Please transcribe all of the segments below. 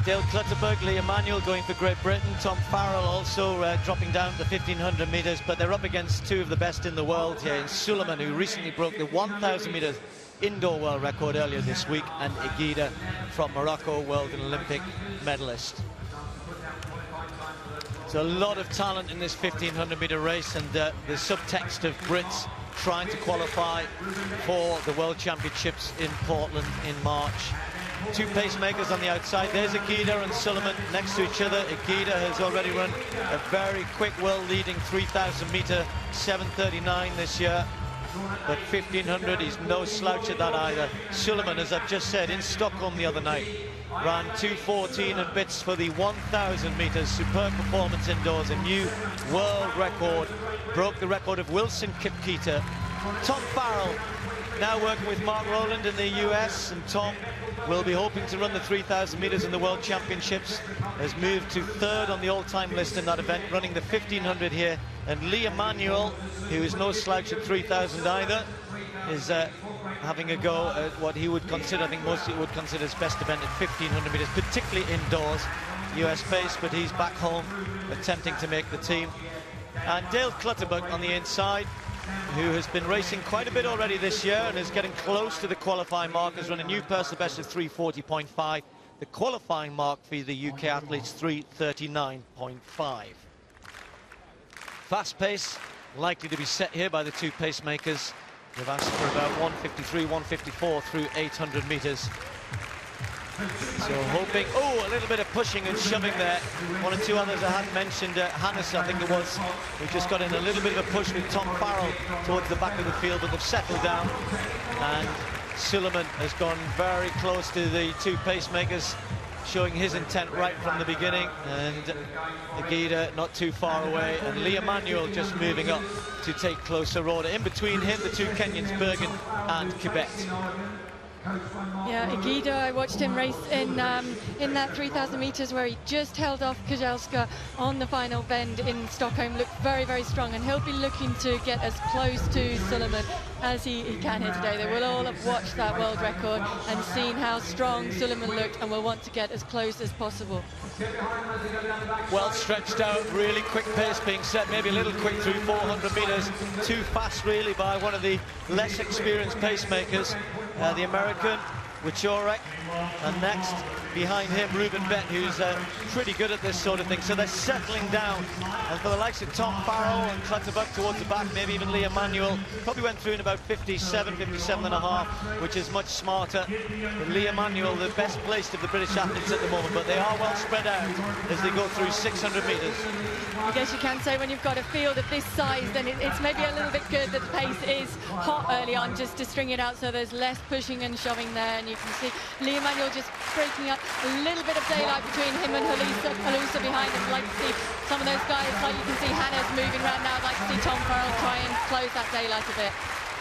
Dale Clutterberg, Lee Emanuel going for Great Britain. Tom Farrell also dropping down to 1,500 metres, but they're up against two of the best in the world here in Suleiman, who recently broke the 1,000 metres indoor world record earlier this week, and Igida from Morocco, world and Olympic medalist. So a lot of talent in this 1,500 metre race, and the subtext of Brits trying to qualify for the World Championships in Portland in March. Two pacemakers on the outside. There's Igida and Suleiman next to each other. Igida has already run a very quick world-leading 3,000 metre 7:39 this year. But 1,500, he's no slouch at that either. Suleiman, as I've just said, in Stockholm the other night, ran 2:14 and bits for the 1,000 metres. Superb performance indoors, a new world record. Broke the record of Wilson Kipketer. Tom Farrell now working with Mark Rowland in the US, and Tom will be hoping to run the 3,000 metres in the World Championships. Has moved to third on the all-time list in that event, running the 1,500 here. And Lee Emanuel, who is no slouch at 3,000 either, is having a go at what he would consider, I think most people would consider his best event at 1,500 metres, particularly indoors, US based, but he's back home attempting to make the team. And Dale Clutterberg on the inside, who has been racing quite a bit already this year and is getting close to the qualifying mark, has run a new personal best of 3:40.5. The qualifying mark for the UK athletes, 3:39.5. Fast pace likely to be set here by the two pacemakers. They've asked for about 1:53, 1:54 through 800 metres. So hoping, a little bit of pushing and shoving there. One or two others I hadn't mentioned, Hannes, I think it was, who just got in a little bit of a push with Tom Farrell towards the back of the field, but they've settled down. And Suleiman has gone very close to the two pacemakers, showing his intent right from the beginning. And Igida not too far away, and Lee Emanuel just moving up to take closer order. In between him, the two Kenyans, Bergen and Quebec. Yeah, Igida, I watched him race in that 3,000 metres where he just held off Kajelska on the final bend in Stockholm. Looked very, very strong, and he'll be looking to get as close to Suleiman as he can here today. They will all have watched that world record and seen how strong Suleiman looked, and will want to get as close as possible. Well stretched out, really quick pace being set, maybe a little quick through 400 metres. Too fast really by one of the less experienced pacemakers, the American Wieczorek, and next behind him Ruben Bett, who's pretty good at this sort of thing. So they're settling down, and for the likes of Tom Farrell and Clutterberg towards the back, maybe even Lee Emanuel, probably went through in about 57, 57 and a half, which is much smarter. But Lee Emanuel, the best placed of the British athletes at the moment, but they are well spread out as they go through 600 metres. I guess you can say when you've got a field of this size, then it's maybe a little bit good that the pace is hot early on, just to string it out so there's less pushing and shoving there. And you can see Lee Emanuel just breaking up a little bit of daylight between him and Halusa behind us. I'd like to see some of those guys, like you can see Hannes moving around now. I'd like to see Tom Farrell try and close that daylight a bit.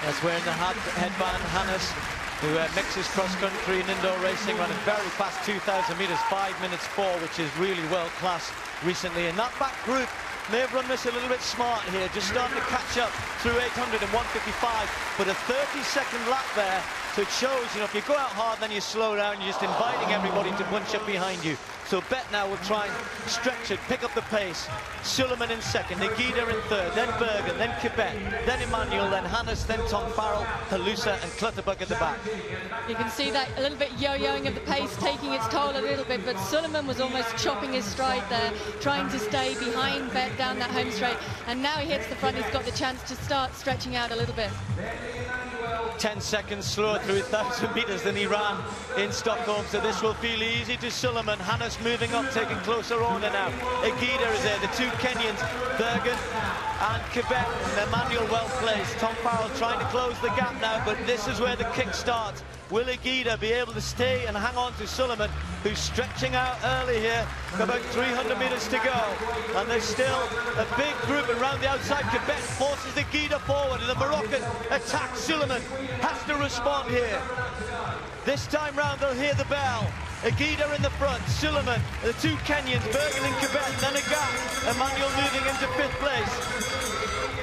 That's wearing the headband, Hannes, who mixes cross-country and indoor racing, ran a very fast 2,000 metres, 5:04, which is really world-class recently. And that back group may have run this a little bit smart here, just starting to catch up through 800 and 1:55, but a 30-second lap there. So it shows, you know, if you go out hard, then you slow down, you're just inviting everybody to bunch up behind you. So Bett now will try and stretch it, pick up the pace. Suleiman in second, Igida in third, then Bergen, then Quebec, then Emanuel, then Hannes, then Tom Farrell, Halusa and Clutterberg at the back. You can see that a little bit yo-yoing of the pace taking its toll a little bit, but Suleiman was almost chopping his stride there, trying to stay behind Bett down that home straight. And now he hits the front, he's got the chance to start stretching out a little bit. 10 seconds slower through 1,000 metres than he ran in Stockholm, so this will feel easy to Suleiman. Hannes moving up, taking closer order now. Igida is there, the two Kenyans, Bergen and Quebec, and Emanuel well placed. Tom Farrell trying to close the gap now, but this is where the kick starts. Will Igida be able to stay and hang on to Suleiman, who's stretching out early here? About 300 metres to go, and there's still a big group around the outside. Quebec forces Igida forward, and the Moroccan attacks. Suleiman has to respond here. This time round they'll hear the bell. Igida in the front, Suleiman, the two Kenyans, Bergen and Quebec, then a gap. Emanuel moving into 5th place.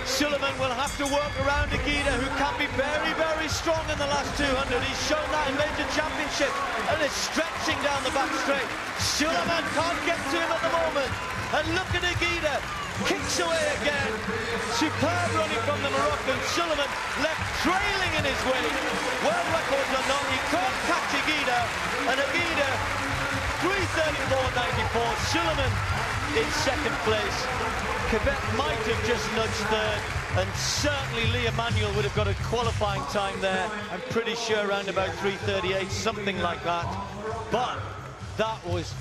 Sullivan will have to work around Aguida, who can be very, very strong in the last 200. He's shown that in major championship and is stretching down the back straight. Sullivan can't get to him at the moment. And look at Aguida, kicks away again. Superb running from the Moroccan. Sullivan left trailing in his wake. World records or not, he can't catch Aguida. And Aguida, 3:34.94. Sullivan in second place. Quebec might have just nudged third, and certainly Lee Emanuel would have got a qualifying time there. I'm pretty sure around about 3:38, something like that. But that was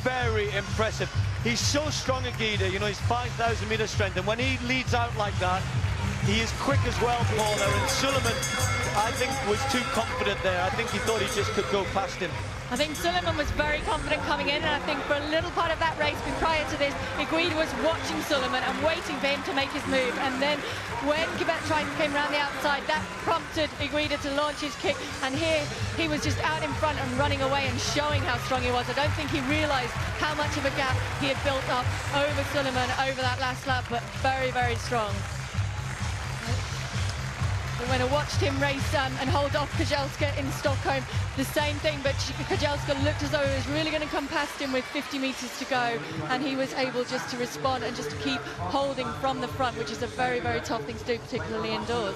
very impressive. He's so strong, Aguida, you know, he's 5,000 meter strength, and when he leads out like that, he is quick as well, Paul, and Sullivan, I think, was too confident there. I think he thought he just could go past him. I think Sullivan was very confident coming in, and I think for a little part of that race prior to this, Aguida was watching Sullivan and waiting for him to make his move. And then when Quebec came around the outside, that prompted Aguida to launch his kick. And here he was just out in front and running away and showing how strong he was. I don't think he realised how much of a gap he had built up over Sullivan over that last lap, but very, very strong. When I watched him race and hold off Kozelska in Stockholm, the same thing, but Kozelska looked as though he was really going to come past him with 50 meters to go, and he was able just to respond and just to keep holding from the front, which is a very, very tough thing to do, particularly indoors.